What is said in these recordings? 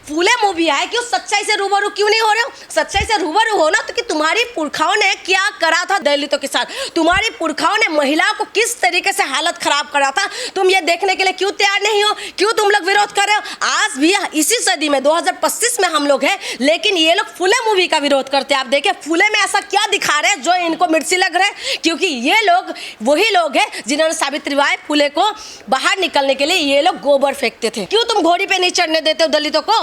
फूले movie आए, क्यों सच्चाई से रूबरू क्यों नहीं हो रहे हो? सच्चाई से रूबरू हो ना, तो कि तुम्हारी पुरखाओं ने क्या करा था दलितों के साथ, तुम्हारी पुरखाओं ने महिलाओं को किस तरीके से हालत खराब करा था, तुम ये देखने के लिए क्यों तैयार नहीं हो? क्यों तुम लोग विरोध कर रहे हो? आज भी इसी सदी में 2025 में हम लोग हैं, लेकिन ये लोग फूले मूवी का विरोध करते हैं। आप देखिए फूले में ऐसा क्या दिखा रहे हैं जो इनको मिर्ची लग रहा है, क्योंकि ये लोग वही लोग हैं जिन्होंने सावित्रीबाई फुले को बाहर निकलने के लिए ये लोग गोबर फेंकते थे। क्यों तुम घोड़ी पे नहीं चढ़ने देते हो दलितों को?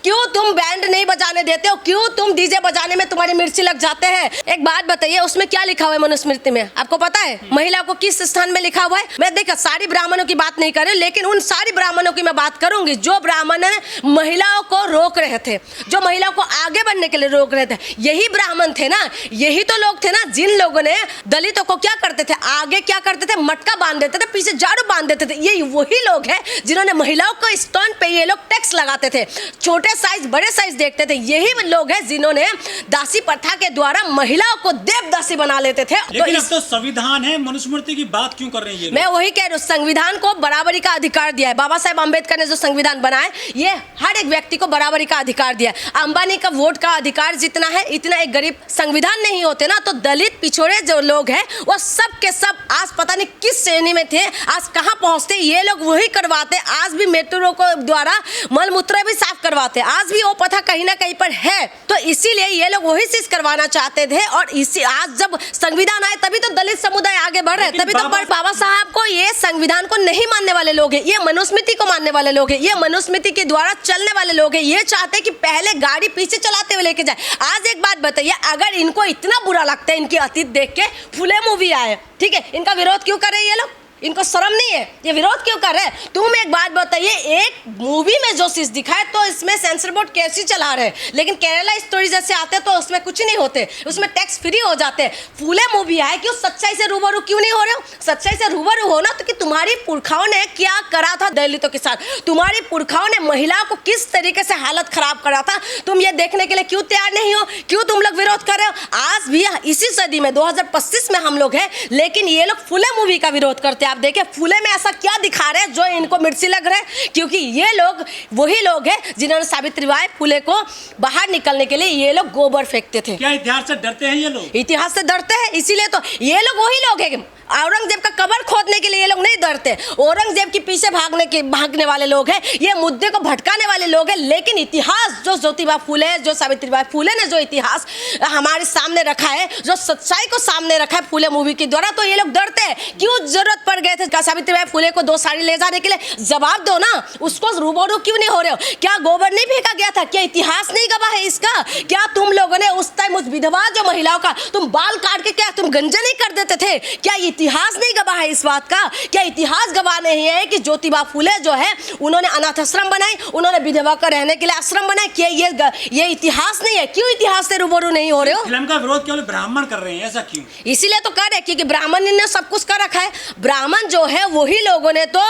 क्यों तुम बैंड नहीं बजाने देते हो? क्यों तुम डीजे बजाने में तुम्हारी मिर्ची लग जाते हैं? एक बात बताइए, उसमें क्या लिखा हुआ है मनुस्मृति में? आपको पता है महिला को किस स्थान में लिखा हुआ है? मैं देखा सारी ब्राह्मणों की बात नहीं कर रही, लेकिन उन सारी ब्राह्मणों की मैं बात करूंगी जो ब्राह्मण महिलाओं को रोक रहे थे, जो महिलाओं को आगे बढ़ने के लिए रोक रहे थे। यही ब्राह्मण थे ना, यही तो लोग थे ना जिन लोगों ने दलितों को क्या करते थे, आगे क्या करते थे, मटका बांध देते थे, पीछे झाड़ू बांध देते थे। ये वही लोग हैं जिन्होंने महिलाओं को स्टोन पे ये लोग टैक्स लगाते थे, छोटे साइज बड़े साइज देखते थे। यही लोग हैं जिन्होंने दासी प्रथा के द्वारा महिलाओं को देवदासी बना लेते थे। लेकिन अब तो संविधान है, मनुस्मृति की बात क्यों कर रही है? मैं वही कह रही हूँ, संविधान को बराबरी का अधिकार दिया है। बाबा साहेब अम्बेडकर ने जो संविधान बनाया, ये हर एक व्यक्ति को बराबरी का अधिकार दिया है। अंबानी का वोट का अधिकार जितना है, इतना एक गरीब संविधान नहीं होते ना, तो दलित पिछड़े जो लोग हैं वो सब के सब आज पता नहीं किस श्रेणी में थे, आज कहाँ पहुंचते। ये लोग वही करवाते, आज भी मेट्रो को द्वारा मलमूत्र भी साफ करवाते, आज भी वो पता कहीं ना कहीं पर है। तो इसीलिए ये लोग वही चीज करवाना चाहते थे। और इसी आज जब संविधान आए तभी तो दलित समुदाय आगे बढ़ रहे, तभी तो बाबा साहब को, ये संविधान को नहीं मानने वाले लोग हैं, ये मनुस्मृति को मानने वाले लोग हैं, ये मनुस्मृति के द्वारा चलने वाले लोग हैं। ये चाहते कि पहले गाड़ी पीछे चलाते हुए लेके जाए। आज एक बात बताइए, अगर इनको इतना बुरा लगता है इनकी अतीत देख के, फुले मूवी आए, ठीक है, इनका विरोध क्यों कर रहे हैं ये लोग? इनको शर्म नहीं है? ये विरोध क्यों कर रहे हैं? तुम एक बात बताइए, एक मूवी में जो चीज दिखाए तो इसमें सेंसर बोर्ड कैसे चला रहे हैं, लेकिन केरला स्टोरी जैसे आते तो उसमें कुछ नहीं होते, उसमें टैक्स फ्री हो जाते हैं। फूले मूवी आए, क्यों सच्चाई से रूबरू क्यों नहीं हो रहे हो? सच्चाई से रूबरू हो ना, तो कि तुम्हारी पुरखाओं ने क्या करा था दलितों के साथ, तुम्हारी पुरखाओं ने महिलाओं को किस तरीके से हालत खराब करा था, तुम ये देखने के लिए क्यों तैयार नहीं हो? क्यों तुम लोग विरोध कर रहे हो? आज भी इसी सदी में 2025 में हम लोग हैं, लेकिन ये लोग फूले मूवी का विरोध करते हैं। आप देखिए फूले में ऐसा क्या दिखा रहे हैं जो इनको मिर्ची लग रहा है, क्योंकि ये लोग वही लोग हैं जिन्होंने सावित्रीबाई फुले को बाहर निकलने के लिए ये लोग गोबर फेंकते थे। क्या इतिहास से डरते हैं ये लोग? इतिहास से डरते हैं, इसीलिए तो ये लोग वही लोग हैं। औरंगजेब का कब्र खोदने के लिए ये लोग नहीं डरते, औरंगजेब के पीछे भागने वाले लोग हैं, ये मुद्दे को भटकाने वाले लोग हैं। लेकिन इतिहास जो ज्योतिबा फुले, जो सावित्रीबाई फुले ने जो इतिहास हमारे सामने रखा है, जो सच्चाई को सामने रखा है फुले मूवी के द्वारा, तो ये लोग डरते हैं। क्यों जरूरत पड़ गए थे सावित्रीबाई फुले को 2 साड़ी ले जाने के लिए? जवाब दो ना, उसको रूबरू क्यों नहीं हो रहे हो? क्या गोबर नहीं फेंका गया था? क्या इतिहास नहीं गवाह है इसका? क्या तुम लोगों ने उस टाइम उस विधवा जो महिलाओं का तुम बाल काट के क्या तुम गंजे नहीं कर देते थे? क्या इतिहास नहीं गवाह है इस बात का? क्या इतिहास गवाह नहीं है कि ज्योतिबा फुले जो है उन्होंने अनाथ आश्रम बनाए, उन्होंने विधवा का रहने के लिए आश्रम बनाए? क्या ये इतिहास नहीं है? क्यों इतिहास से रूबरू नहीं हो रहे हो? फिल्म का विरोध केवल ब्राह्मण कर रहे हैं, ऐसा क्यों? इसीलिए तो कर रहे हैं क्योंकि ब्राह्मण ने सब कुछ कर रखा है। ब्राह्मण जो है वही लोगों ने तो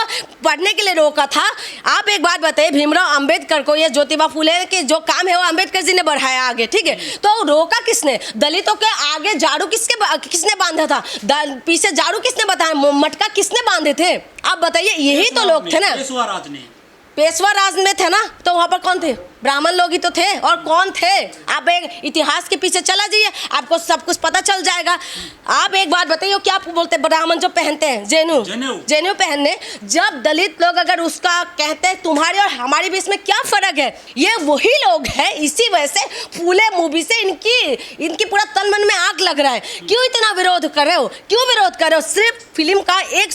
पढ़ने के लिए रोका था। आप एक बात बताइए, भीमराव अंबेडकर को, ये ज्योतिबा फुले के जो काम है वो अंबेडकर जी ने बढ़ाया आगे, ठीक है, तो रोका किसने? दलितों के आगे झाड़ू किसने बांधा था? पीछे झाड़ू किसने बताया? मटका किसने बांधे थे? आप बताइए, यही तो लोग थे ना, पेशवा राज में थे ना, तो वहां पर कौन थे? ब्राह्मण लोग ही तो थे। और कौन थे? आप एक इतिहास के पीछे चला जाइए, आपको सब कुछ पता चल जाएगा। आप एक बात बताइए, क्या बोलते ब्राह्मण जो पहनते हैं जेन्यू पहनने, जब दलित लोग अगर उसका कहते हैं तुम्हारी और हमारी बीच में क्या फर्क है, ये वही लोग हैं। इसी वजह से फूले मूवी से इनकी पूरा तन मन में आग लग रहा है। क्यों इतना विरोध कर रहे हो? क्यों विरोध कर रहे हो? सिर्फ फिल्म का एक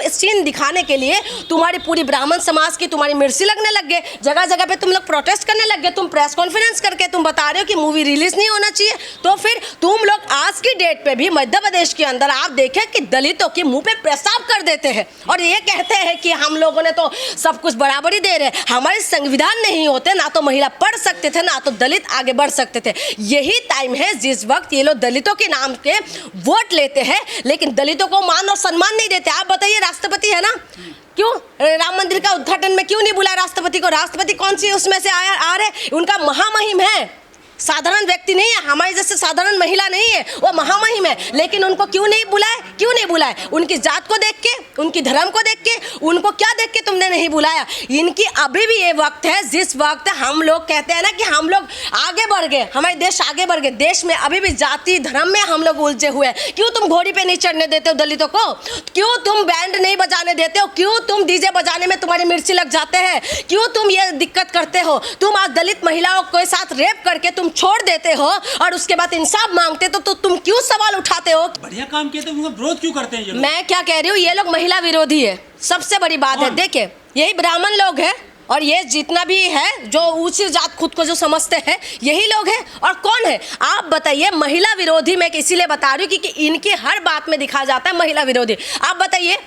सीन दिखाने के लिए तुम्हारी पूरी ब्राह्मण समाज की तुम्हारी मिर्ची लगने लग गए। जगह जगह पे तुम लोग प्रोटेस्ट करने लग गए, तुम प्रेस कॉन्फ्रेंस करके तुम बता रहे हो कि मूवी रिलीज नहीं होना चाहिए। तो फिर तुम लोग आज की डेट पे भी मध्य प्रदेश के अंदर आप देखें कि दलितों के मुंह पे पेशाब कर देते हैं और ये कहते हैं कि हम लोगों ने तो सब कुछ बराबरी दे रहे, हमारे संविधान नहीं होते ना तो महिला पढ़ सकते थे ना तो दलित आगे बढ़ सकते थे। यही टाइम है जिस वक्त ये लोग दलितों के नाम के वोट लेते हैं लेकिन दलितों को मान और सम्मान नहीं देते। आप बताइए, राष्ट्रपति है ना, क्यों राम मंदिर का उद्घाटन में क्यों नहीं बुलाया राष्ट्रपति को? राष्ट्रपति कौन सी उसमें से आ रहे? उनका महामहिम है, साधारण व्यक्ति नहीं है, हमारे जैसे साधारण महिला नहीं है, वो महामहिम है। लेकिन उनको क्यों नहीं बुलाए? क्यों नहीं बुलाए? उनकी जात को देख के, उनकी धर्म को देख के, उनको क्या देख के तुमने नहीं बुलाया? इनकी अभी भी ये वक्त है जिस वक्त हम लोग कहते हैं ना कि हम लोग आगे बढ़ गए, हमारे देश आगे बढ़ गए। देश में अभी भी जाति धर्म में हम लोग उलझे हुए हैं। क्यों तुम घोड़ी पे नहीं चढ़ने देते हो दलितों को? क्यों तुम बैंड नहीं बजाने देते हो? क्यों तुम डीजे बजाने में तुम्हारी मिर्ची लग जाते हैं? क्यों तुम ये दिक्कत करते हो? तुम आज दलित महिलाओं के साथ रेप करके तुम छोड़ देते हो और उसके बाद इंसाफ मांगते तो तुम क्यों सवाल उठाते हो? बढ़िया काम किए तो उनका विरोध क्यों करते हैं ये लोग? मैं क्या कह रही हूँ, ये लोग महिला विरोधी है, सबसे बड़ी बात है। देखिए यही ब्राह्मण लोग हैं और ये जितना भी है जो ऊंची जात खुद को जो समझते हैं यही लोग हैं। और कौन है आप बताइए? महिला विरोधी मैं इसीलिए बता रही हूँ क्योंकि इनकी हर बात में दिखा जाता है महिला विरोधी। आप बताइए,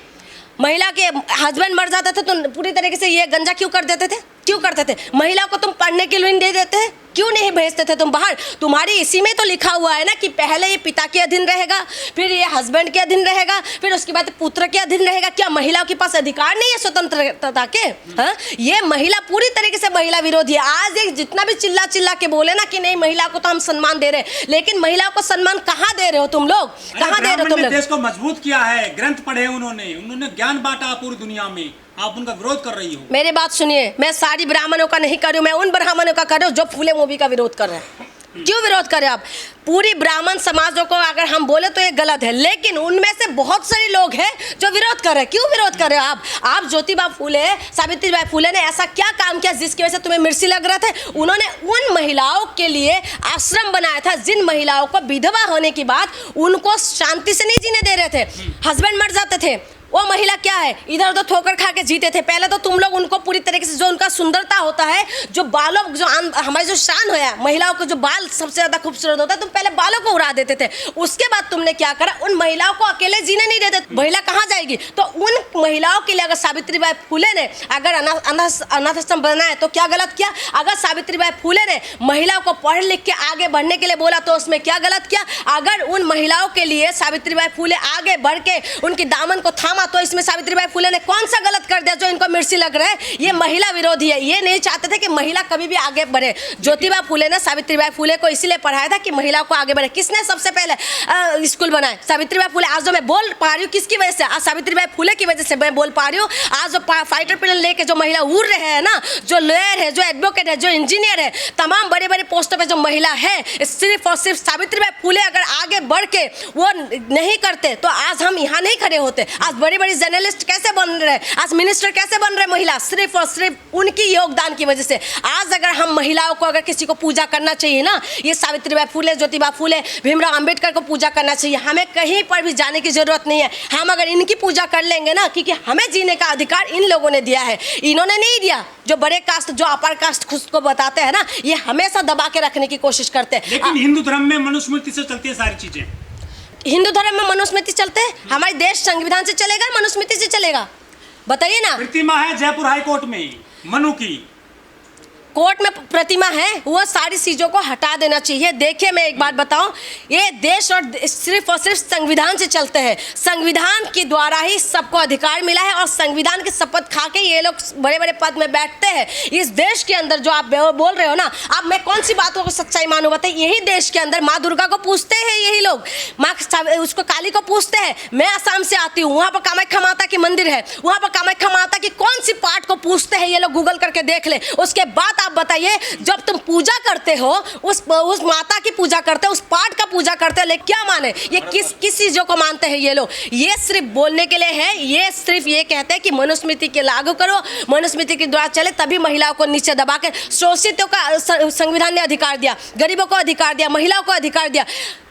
महिला के हस्बैंड मर जाते थे तो पूरी तरीके से ये गंजा क्यों कर देते थे? क्यों करते थे? महिला को तुम पढ़ने के लिए नहीं दे देते? क्यों नहीं भेजते थे तुम बाहर? तुम्हारी इसी में तो लिखा हुआ है ना कि पहले ये पिता के अधीन रहेगा, फिर ये हस्बैंड के अधीन रहेगा, फिर उसके बाद पुत्र के अधीन रहेगा। क्या महिलाओं के पास अधिकार नहीं है स्वतंत्रता के? हाँ, ये महिला पूरी तरीके से महिला विरोधी है। आज एक जितना भी चिल्ला चिल्ला के बोले ना कि नहीं महिला को तो हम सम्मान दे रहे हैं, लेकिन महिलाओं को सम्मान कहाँ दे रहे हो तुम लोग? कहाँ दे रहे हो तुम लोग? देश को मजबूत किया है, ग्रंथ पढ़े उन्होंने ज्ञान बांटा पूरी दुनिया में, आप उनका विरोध कर रही हो। मेरी बात सुनिए, मैं सारी ब्राह्मणों का नहीं कर रही हूँ, मैं उन ब्राह्मणों का कर रही हूँ जो फूले मूवी का विरोध कर रहे हैं। क्यों विरोध करें आप? पूरी ब्राह्मण समाजों को अगर हम बोले तो ये गलत है, लेकिन उनमें से बहुत सारे लोग हैं जो विरोध कर रहे हैं। क्यों विरोध कर रहे हो आप? ज्योतिबा फूले, सावित्रीबाई फूले ने ऐसा क्या काम किया जिसकी वजह से तुम्हें मिर्ची लग रहा था? उन्होंने उन महिलाओं के लिए आश्रम बनाया था जिन महिलाओं को विधवा होने के बाद उनको शांति से नहीं जीने दे रहे थे, हस्बैंड मर जाते थे। वो महिला क्या है, इधर उधर ठोकर खा के जीते थे। पहले तो तुम लोग उनको पूरी तरीके से, जो उनका सुंदरता होता है, जो बालों, जो हमारी जो शान है, महिलाओं को जो बाल सबसे ज्यादा खूबसूरत होता है, तुम पहले बालों को उड़ा देते थे। उसके बाद तुमने क्या करा? उन महिलाओं को अकेले जीने नहीं देते। महिला कहाँ जाएगी? तो उन महिलाओं के लिए अगर सावित्रीबाई फूले ने अगर अनाथ आश्रम बनाया तो क्या गलत किया? अगर सावित्रीबाई फूले ने महिलाओं को पढ़ लिख के आगे बढ़ने के लिए बोला तो उसमें क्या गलत किया? अगर उन महिलाओं के लिए सावित्रीबाई फूले आगे बढ़ के उनकी दामन को थामा तो इसमें सावित्रीबाई फूले ने कौन सा गलत कर दिया जो इनको मिर्ची लग रहा है? ये महिला विरोधी है। ये नहीं चाहते थे कि महिला कभी भी आगे बढ़े। ज्योतिबा फूले ने सावित्रीबाई फूले को इसलिए पढ़ाया था कि महिलाओं को आगे बढ़े। किसने सबसे पहले स्कूल बनाए? सावित्रीबाई फूले। आज जो मैं बोल पा रही हूँ किसकी वजह से? आज सावित्रीबाई फूले की वजह से मैं बोल पा रही हूँ। आज जो फाइटर प्लेन लेके जो महिला उड़ रहे हैं ना, जो लॉयर है, जो एडवोकेट है, जो इंजीनियर है, तमाम बड़े बड़े पोस्टों पर जो महिला है, सिर्फ और सिर्फ सावित्रीबाई फूले अगर आगे बढ़ के वो नहीं करते तो आज हम यहाँ नहीं खड़े होते। आज बड़ी बड़ी जर्नलिस्ट कैसे बन रहे, आज मिनिस्टर कैसे बन रहे महिला? सिर्फ और सिर्फ उनकी योगदान की वजह से। आज अगर हम महिलाओं को अगर किसी को पूजा करना चाहिए ना, ये सावित्रीबाई फूले, ज्योतिबा फूले, भीमराव अंबेडकर को पूजा करना चाहिए। हमें कहीं पर भी जाने की जरूरत नहीं है। हम अगर इनकी पूजा कर लेंगे ना, क्योंकि हमें जीने का अधिकार इन लोगों ने दिया है, इन्होंने नहीं दिया। जो बड़े कास्ट, जो अपर कास्ट खुद को बताते हैं ना, ये हमेशा दबा के रखने की कोशिश करते हैं। लेकिन हिंदू धर्म में मनुस्मृति से चलती है सारी चीजें। हिंदू धर्म में मनुस्मृति चलते हैं? हमारे देश संविधान से चलेगा, मनुस्मृति से चलेगा? बताइए ना। प्रतिमा है जयपुर हाई कोर्ट में मनु की, कोर्ट में प्रतिमा है, वो सारी चीज़ों को हटा देना चाहिए। देखिए मैं एक बात बताऊं, ये देश और सिर्फ संविधान से चलते हैं। संविधान के द्वारा ही सबको अधिकार मिला है और संविधान की शपथ खा के ये लोग बड़े बड़े पद में बैठते हैं। इस देश के अंदर जो आप बोल रहे हो ना, अब मैं कौन सी बातों को सच्चाई मानूं बताइए? यही देश के अंदर माँ दुर्गा को पूछते हैं यही लोग, माँ उसको काली को पूछते हैं। मैं असम से आती हूँ, वहाँ पर कामाख्या माता की मंदिर है, वहाँ पर कामाख्या माता की कौन सी पाठ को पूछते हैं ये लोग, गूगल करके देख ले। उसके बाद आप बताइए, जब तुम पूजा करते हो, उस माता की पूजा करते हो, उस पाठ का पूजा करते हो, लेकिन क्या माने? ये किस चीजों को मानते हैं ये लोग? ये सिर्फ बोलने के लिए है। ये सिर्फ ये कहते हैं कि मनुस्मृति के लागू करो, मनुस्मृति के द्वारा चले, तभी महिलाओं को नीचे दबा के शोषितों का संविधान ने अधिकार दिया, गरीबों को अधिकार दिया, महिलाओं को अधिकार दिया।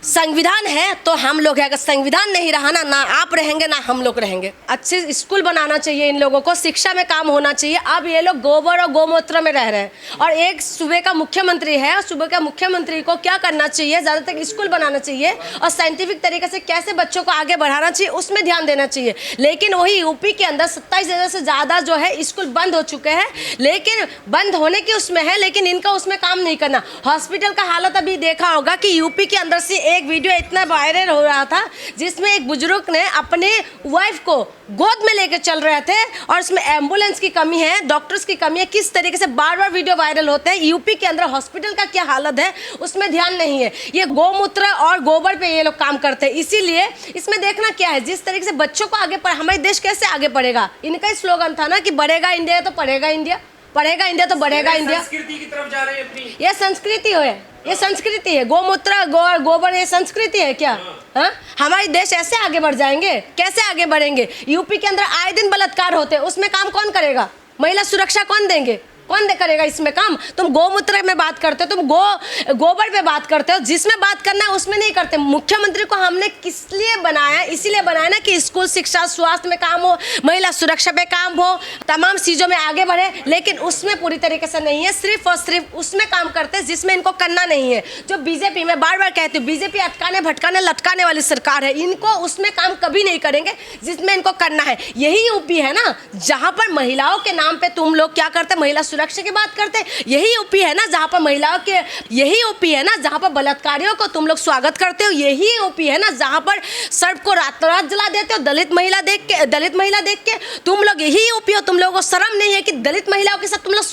संविधान है तो हम लोग हैं। अगर संविधान नहीं रहा ना आप रहेंगे ना हम लोग रहेंगे। अच्छे स्कूल बनाना चाहिए इन लोगों को, शिक्षा में काम होना चाहिए। अब ये लोग गोबर और गोमूत्र में रह रहे हैं। और एक सूबे का मुख्यमंत्री है, और सूबे का मुख्यमंत्री को क्या करना चाहिए? ज़्यादातर स्कूल बनाना चाहिए और साइंटिफिक तरीके से कैसे बच्चों को आगे बढ़ाना चाहिए उसमें ध्यान देना चाहिए। लेकिन वही यूपी के अंदर 27,000 से ज़्यादा जो है स्कूल बंद हो चुके हैं, लेकिन बंद होने की उसमें है, लेकिन इनका उसमें काम नहीं करना। हॉस्पिटल का हालत अभी देखा होगा कि यूपी के अंदर से एक वीडियो इतना वायरल हो रहा था जिसमें एक बुजुर्ग ने अपने वाइफ को गोद में लेकर चल रहे थे और इसमें एम्बुलेंस की कमी है, डॉक्टर्स की कमी है। किस तरीके से बार बार वीडियो वायरल होते हैं। यूपी के अंदर हॉस्पिटल का क्या हालत है उसमें ध्यान नहीं है। ये गौमूत्र और गोबर पे ये लोग काम करते हैं। इसीलिए इसमें देखना क्या है, जिस तरीके से बच्चों को आगे हमारे देश कैसे आगे बढ़ेगा। इनका ही स्लोगन था ना कि बढ़ेगा इंडिया तो पढ़ेगा इंडिया, पढ़ेगा इंडिया तो बढ़ेगा इंडिया। संस्कृति की तरफ जा रहे हैं अपनी। ये संस्कृति है, ये संस्कृति है। गौमूत्र गोबर ये संस्कृति है क्या? हाँ, हमारे देश ऐसे आगे बढ़ जाएंगे? कैसे आगे बढ़ेंगे? यूपी के अंदर आए दिन बलात्कार होते हैं, उसमें काम कौन करेगा? महिला सुरक्षा कौन देंगे? कौन करेगा इसमें काम? तुम गौमूत्र में बात करते हो, तुम गोबर पे बात करते हो, जिसमें बात करना है उसमें नहीं करते। मुख्यमंत्री को हमने किस लिए बनाया? इसीलिए बनाया ना कि स्कूल शिक्षा स्वास्थ्य में काम हो, महिला सुरक्षा पे काम हो, तमाम चीज़ों में आगे बढ़े। लेकिन उसमें पूरी तरीके से नहीं है, सिर्फ और सिर्फ उसमें काम करते हैं जिसमें इनको करना नहीं है। जो बीजेपी में बार बार कहती हूँ, बीजेपी अटकाने भटकाने लटकाने वाली सरकार है। इनको उसमें काम कभी नहीं करेंगे जिसमें इनको करना है। यही यूपी है ना जहाँ पर महिलाओं के नाम पे तुम लोग क्या करते, महिला सुरक्षा की बात करते हैं। यही यूपी है ना जहां पर महिलाओं के, यही यूपी है ना जहां पर बलात्कारियों को तुम लोग स्वागत करते हो। यही यूपी है ना जहां पर सड़क को रात रात जला देते हो दलित महिला देख के तुम लोग। यही यूपी हो। तुम लोगों को शर्म नहीं है कि दलित महिलाओं के साथ तुम लोग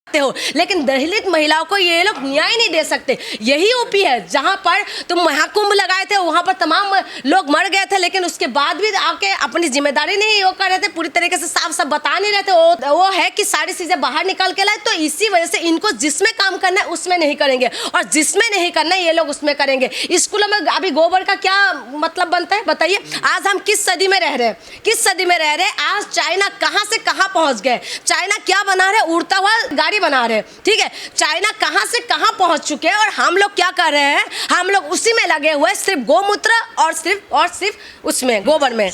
हो, लेकिन दलित महिलाओं को ये लोग न्याय नहीं दे सकते। यही यूपी है जहां पर तुम महाकुंभ लगाए थे, वहां पर तमाम लोग मर गए थे, लेकिन उसके बाद भी आके अपनी जिम्मेदारी नहीं वो कर रहे थे, पूरी तरीके से साफ साफ बता नहीं रहे थे। वो है कि सारी चीजें बाहर निकाल के लाए। तो इसी वजह से इनको जिसमें काम करना है उसमें नहीं करेंगे और जिसमें नहीं करना है ये लोग उसमें करेंगे। स्कूलों में अभी गोबर का क्या मतलब बनता है बताइए? आज हम किस सदी में रह रहे हैं? किस सदी में रह रहे हैं? आज चाइना कहां से कहां पहुंच गए। चाइना क्या बना रहे? उड़ता हुआ गाड़ी बना रहे हैं, ठीक है। चाइना कहां से कहां पहुंच चुके हैं और हम लोग क्या कर रहे हैं? हम लोग उसी में लगे हुए, सिर्फ गौमूत्र और सिर्फ उसमें गोबर में।